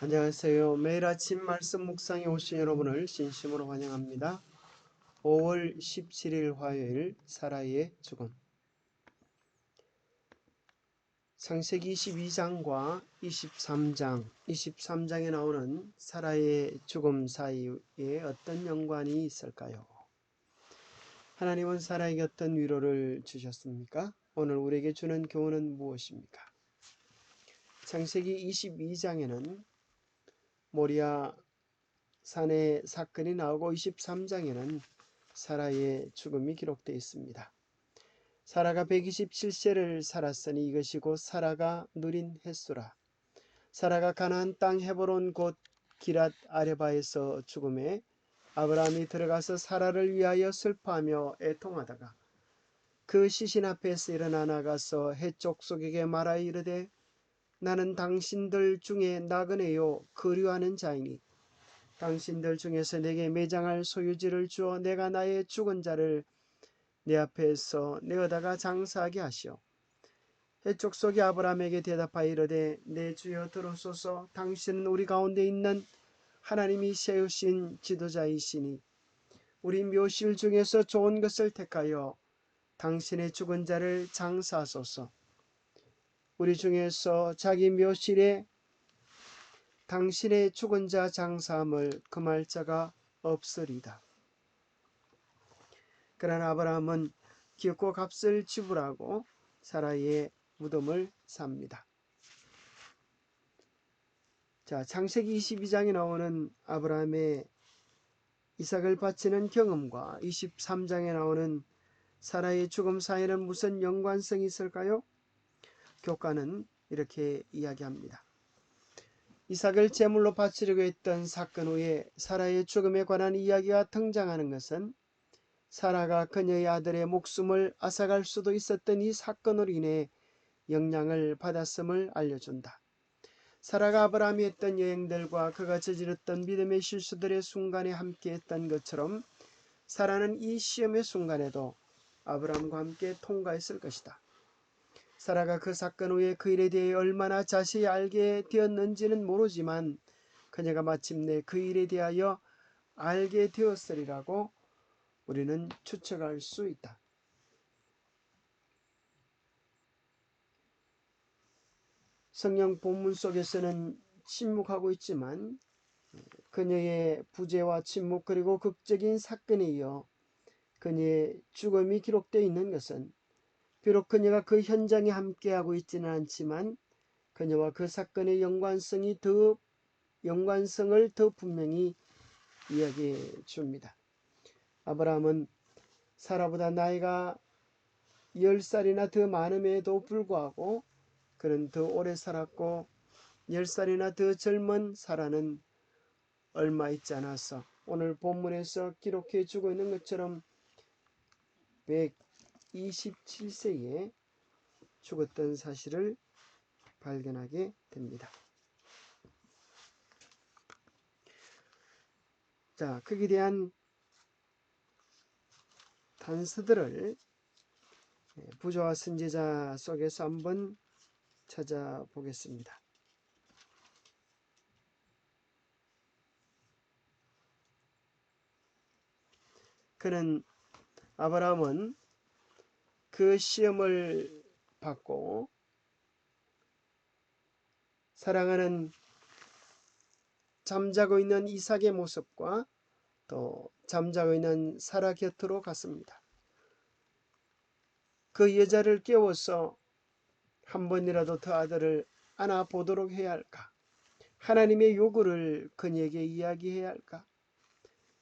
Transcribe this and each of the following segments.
안녕하세요. 매일 아침 말씀 묵상에 오신 여러분을 진심으로 환영합니다. 5월 17일 화요일 사라의 죽음. 창세기 22장과 23장에 나오는 사라의 죽음 사이에 어떤 연관이 있을까요? 하나님은 사라에게 어떤 위로를 주셨습니까? 오늘 우리에게 주는 교훈은 무엇입니까? 창세기 22장에는 모리아 산의 사건이 나오고 23장에는 사라의 죽음이 기록되어 있습니다. 사라가 127세를 살았으니 이것이 곧 사라가 누린 횟수라. 사라가 가나안 땅 헤브론 곧 기랏 아레바에서 죽음에 아브라함이 들어가서 사라를 위하여 슬퍼하며 애통하다가 그 시신 앞에서 일어나 나가서 해족속에게 말하여 이르되 나는 당신들 중에 나그네요 거류하는 자이니 당신들 중에서 내게 매장할 소유지를 주어 내가 나의 죽은 자를 내 앞에서 내어다가 장사하게 하시오. 해족속이 아브라함에게 대답하여 이르되 내 주여 들으소서. 당신은 우리 가운데 있는 하나님이 세우신 지도자이시니 우리 묘실 중에서 좋은 것을 택하여 당신의 죽은 자를 장사하소서. 우리 중에서 자기 묘실에 당신의 죽은 자 장사함을 금할 자가 없으리다. 그러나 아브라함은 기업고 값을 지불하고 사라의 무덤을 삽니다. 자, 창세기 22장에 나오는 아브라함의 이삭을 바치는 경험과 23장에 나오는 사라의 죽음 사이에는 무슨 연관성이 있을까요? 교과는 이렇게 이야기합니다. 이삭을 제물로 바치려고 했던 사건 후에 사라의 죽음에 관한 이야기가 등장하는 것은 사라가 그녀의 아들의 목숨을 앗아갈 수도 있었던 이 사건으로 인해 영향을 받았음을 알려준다. 사라가 아브라함이 했던 여행들과 그가 저질렀던 믿음의 실수들의 순간에 함께했던 것처럼 사라는 이 시험의 순간에도 아브라함과 함께 통과했을 것이다. 사라가 그 사건 후에 그 일에 대해 얼마나 자세히 알게 되었는지는 모르지만 그녀가 마침내 그 일에 대하여 알게 되었으리라고 우리는 추측할 수 있다. 성경 본문 속에서는 침묵하고 있지만 그녀의 부재와 침묵 그리고 극적인 사건에 이어 그녀의 죽음이 기록되어 있는 것은 비록 그녀가 그 현장에 함께하고 있지는 않지만 그녀와 그 사건의 연관성을 더 분명히 이야기해 줍니다. 아브라함은 사라보다 나이가 10살이나 더 많음에도 불구하고 그는 더 오래 살았고 10살이나 더 젊은 사라는 얼마 있지 않아서 오늘 본문에서 기록해 주고 있는 것처럼 127세에 죽었던 사실을 발견하게 됩니다. 자, 거기에 대한 단서들을 부조와 선지자 속에서 한번 찾아보겠습니다. 아브라함은 그 시험을 받고 사랑하는 잠자고 있는 이삭의 모습과 또 잠자고 있는 사라 곁으로 갔습니다. 그 여자를 깨워서 한 번이라도 더 아들을 안아보도록 해야 할까? 하나님의 요구를 그에게 이야기해야 할까?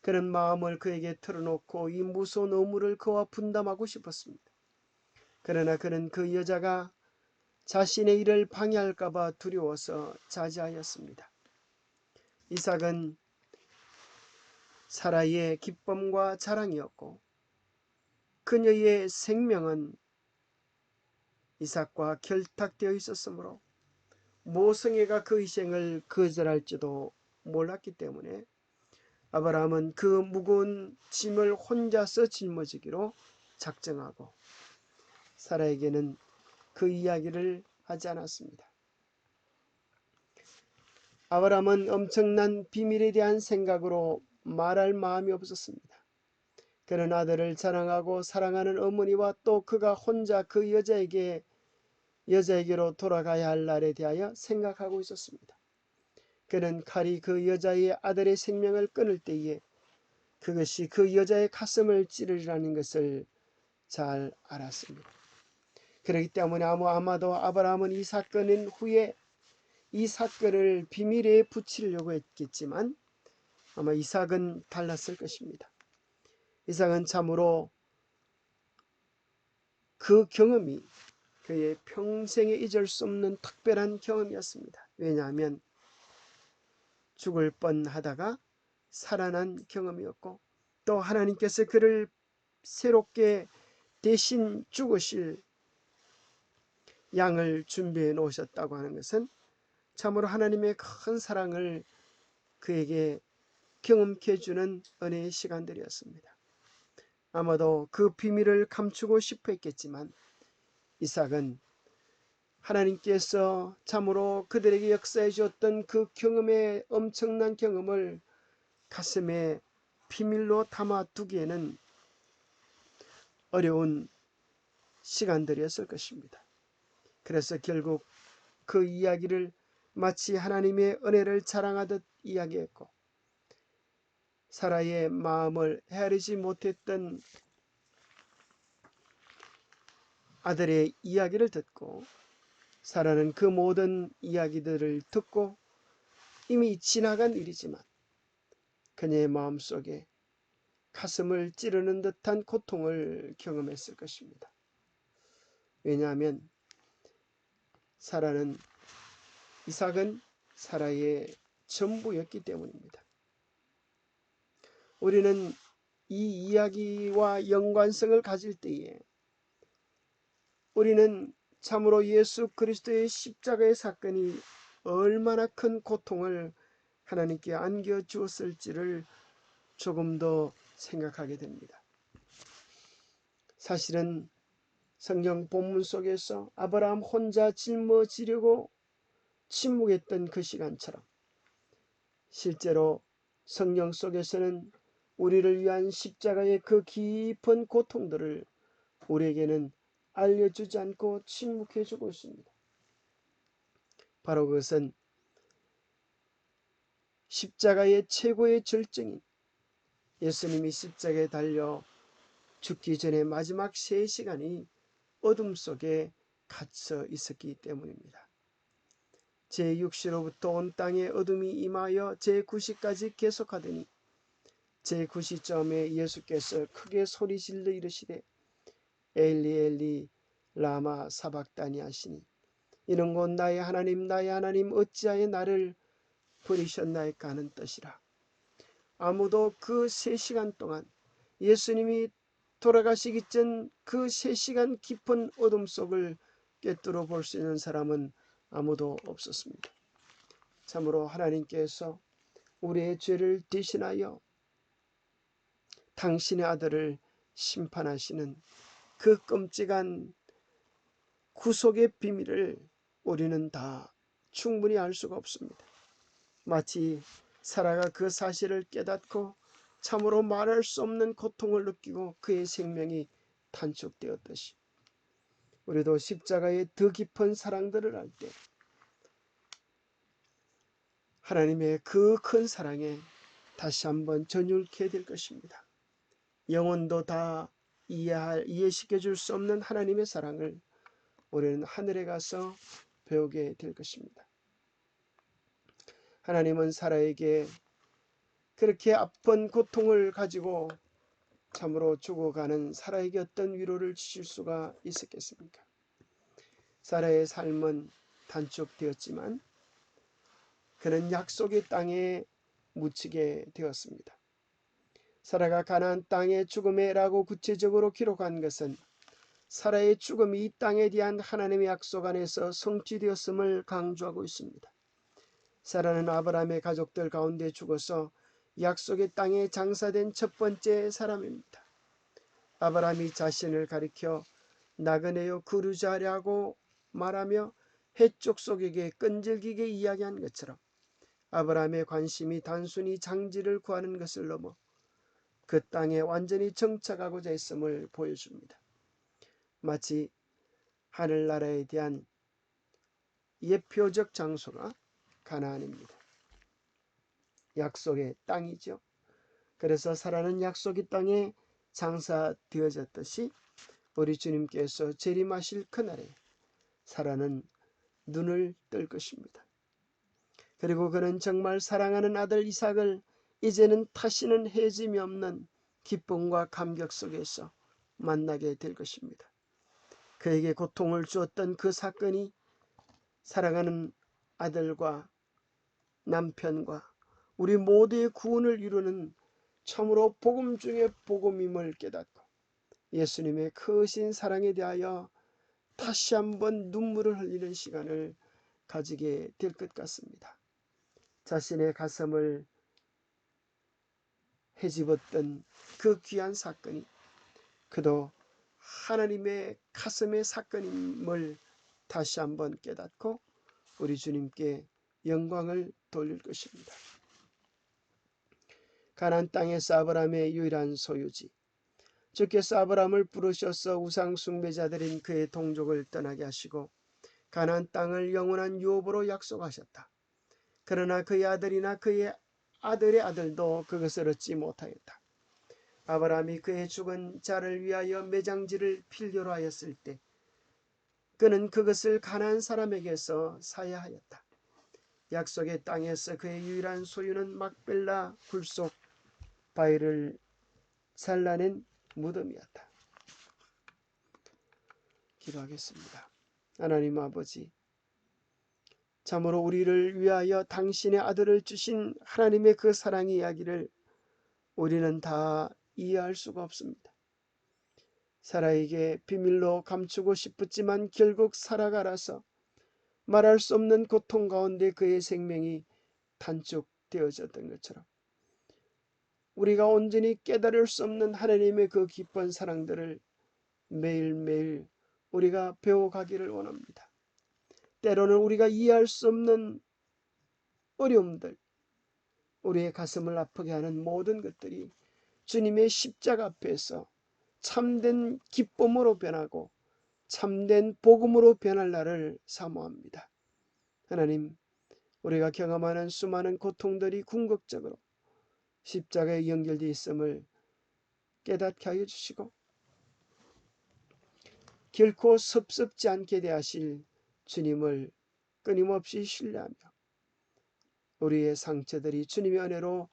그런 마음을 그에게 털어놓고 이 무서운 의무를 그와 분담하고 싶었습니다. 그러나 그는 그 여자가 자신의 일을 방해할까봐 두려워서 자제하였습니다. 이삭은 사라의 기쁨과 자랑이었고 그녀의 생명은 이삭과 결탁되어 있었으므로 모성애가 그 희생을 거절할지도 몰랐기 때문에 아브라함은 그 무거운 짐을 혼자서 짊어지기로 작정하고 사라에게는 그 이야기를 하지 않았습니다. 아브라함은 엄청난 비밀에 대한 생각으로 말할 마음이 없었습니다. 그는 아들을 자랑하고 사랑하는 어머니와 또 그가 혼자 그 여자에게로 돌아가야 할 날에 대하여 생각하고 있었습니다. 그는 칼이 그 여자의 아들의 생명을 끊을 때에 그것이 그 여자의 가슴을 찌르리라는 것을 잘 알았습니다. 그렇기 때문에 아마도 아브라함은 이 사건은 후에 이 사건을 비밀에 붙이려고 했겠지만 아마 이삭은 달랐을 것입니다. 이삭은 참으로 그 경험이 그의 평생에 잊을 수 없는 특별한 경험이었습니다. 왜냐하면 죽을 뻔하다가 살아난 경험이었고 또 하나님께서 그를 새롭게 대신 죽으실 양을 준비해 놓으셨다고 하는 것은 참으로 하나님의 큰 사랑을 그에게 경험케 해주는 은혜의 시간들이었습니다. 아마도 그 비밀을 감추고 싶어 했겠지만 이삭은 하나님께서 참으로 그들에게 역사해 주었던 그 경험의 엄청난 경험을 가슴에 비밀로 담아두기에는 어려운 시간들이었을 것입니다. 그래서 결국 그 이야기를 마치 하나님의 은혜를 자랑하듯 이야기했고 사라의 마음을 헤아리지 못했던 아들의 이야기를 듣고 사라는 그 모든 이야기들을 듣고 이미 지나간 일이지만 그녀의 마음속에 가슴을 찌르는 듯한 고통을 경험했을 것입니다. 왜냐하면 이삭은 사라의 전부였기 때문입니다. 우리는 이 이야기와 연관성을 가질 때에 우리는 참으로 예수 그리스도의 십자가의 사건이 얼마나 큰 고통을 하나님께 안겨주었을지를 조금 더 생각하게 됩니다. 사실은 성경 본문 속에서 아브라함 혼자 짊어지려고 침묵했던 그 시간처럼 실제로 성경 속에서는 우리를 위한 십자가의 그 깊은 고통들을 우리에게는 알려주지 않고 침묵해주고 있습니다. 바로 그것은 십자가의 최고의 절정인 예수님이 십자가에 달려 죽기 전에 마지막 3시간이 어둠 속에 갇혀 있었기 때문입니다. 제6시로부터 온 땅에 어둠이 임하여 제9시까지 계속하더니 제9시점에 예수께서 크게 소리질러 이르시되 엘리 엘리 라마 사박다니 하시니 이는 곧 나의 하나님 어찌하여 나를 버리셨나이까 하는 뜻이라. 아무도 그 3시간 동안 예수님이 돌아가시기 전 그 3시간 깊은 어둠 속을 꿰뚫어 볼 수 있는 사람은 아무도 없었습니다. 참으로 하나님께서 우리의 죄를 대신하여 당신의 아들을 심판하시는 그 끔찍한 구속의 비밀을 우리는 다 충분히 알 수가 없습니다. 마치 사라가 그 사실을 깨닫고 참으로 말할 수 없는 고통을 느끼고 그의 생명이 단축되었듯이 우리도 십자가의 더 깊은 사랑들을 알 때 하나님의 그 큰 사랑에 다시 한번 전율케 될 것입니다. 영혼도 다 이해시켜 줄 수 없는 하나님의 사랑을 우리는 하늘에 가서 배우게 될 것입니다. 하나님은 사라에게 그렇게 아픈 고통을 가지고 참으로 죽어가는 사라에게 어떤 위로를 주실 수가 있었겠습니까? 사라의 삶은 단축되었지만 그는 약속의 땅에 묻히게 되었습니다. 사라가 가나안 땅의 죽음에라고 구체적으로 기록한 것은 사라의 죽음이 이 땅에 대한 하나님의 약속 안에서 성취되었음을 강조하고 있습니다. 사라는 아브라함의 가족들 가운데 죽어서 약속의 땅에 장사된 첫 번째 사람입니다. 아브라함이 자신을 가리켜 나그네요 그루자라고 말하며 해족 속에게 끈질기게 이야기한 것처럼 아브라함의 관심이 단순히 장지를 구하는 것을 넘어 그 땅에 완전히 정착하고자 했음을 보여줍니다. 마치 하늘나라에 대한 예표적 장소가 가나안입니다. 약속의 땅이죠. 그래서 사라는 약속의 땅에 장사되어졌듯이 우리 주님께서 재림하실 그날에 사라는 눈을 뜰 것입니다. 그리고 그는 정말 사랑하는 아들 이삭을 이제는 다시는 헤짐이 없는 기쁨과 감격 속에서 만나게 될 것입니다. 그에게 고통을 주었던 그 사건이 사랑하는 아들과 남편과 우리 모두의 구원을 이루는 참으로 복음 중에 복음임을 깨닫고 예수님의 크신 사랑에 대하여 다시 한번 눈물을 흘리는 시간을 가지게 될 것 같습니다. 자신의 가슴을 헤집었던 그 귀한 사건이 그도 하나님의 가슴의 사건임을 다시 한번 깨닫고 우리 주님께 영광을 돌릴 것입니다. 가나안 땅에서 아브라함의 유일한 소유지, 주께서 아브라함을 부르셔서 우상 숭배자들인 그의 동족을 떠나게 하시고 가나안 땅을 영원한 유업으로 약속하셨다. 그러나 그의 아들이나 그의 아들의 아들도 그것을 얻지 못하였다. 아브라함이 그의 죽은 자를 위하여 매장지를 필요로 하였을 때 그는 그것을 가나안 사람에게서 사야 하였다. 약속의 땅에서 그의 유일한 소유는 막벨라 굴속 바위를 잘라낸 무덤이었다. 기도하겠습니다. 하나님 아버지, 참으로 우리를 위하여 당신의 아들을 주신 하나님의 그 사랑의 이야기를 우리는 다 이해할 수가 없습니다. 사라에게 비밀로 감추고 싶었지만 결국 사라가 알아서 말할 수 없는 고통 가운데 그의 생명이 단축되어졌던 것처럼 우리가 온전히 깨달을 수 없는 하나님의 그 깊은 사랑들을 매일매일 우리가 배워가기를 원합니다. 때로는 우리가 이해할 수 없는 어려움들, 우리의 가슴을 아프게 하는 모든 것들이 주님의 십자가 앞에서 참된 기쁨으로 변하고 참된 복음으로 변할 날을 사모합니다. 하나님, 우리가 경험하는 수많은 고통들이 궁극적으로 십자가에 연결되어 있음을 깨닫게 하여 주시고 결코 섭섭지 않게 대하실 주님을 끊임없이 신뢰하며 우리의 상처들이 주님의 은혜로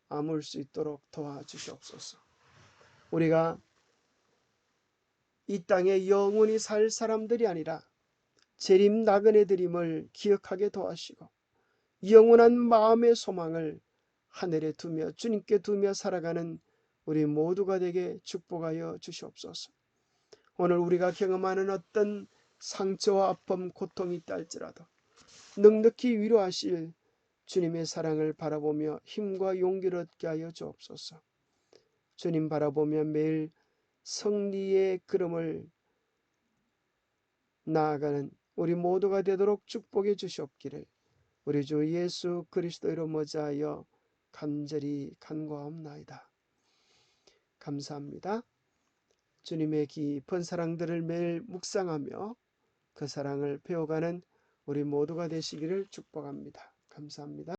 아물 수 있도록 도와주시옵소서. 우리가 이 땅에 영원히 살 사람들이 아니라 재림 나그네 드림을 기억하게 도와주시고 영원한 마음의 소망을 하늘에 두며 주님께 두며 살아가는 우리 모두가 되게 축복하여 주시옵소서. 오늘 우리가 경험하는 어떤 상처와 아픔, 고통이 있다 할지라도 넉넉히 위로하실 주님의 사랑을 바라보며 힘과 용기를 얻게 하여 주옵소서. 주님 바라보며 매일 승리의 걸음을 나아가는 우리 모두가 되도록 축복해 주시옵기를 우리 주 예수 그리스도로 모자하여 간절히 간구하옵나이다. 감사합니다. 주님의 깊은 사랑들을 매일 묵상하며 그 사랑을 배워가는 우리 모두가 되시기를 축복합니다. 감사합니다.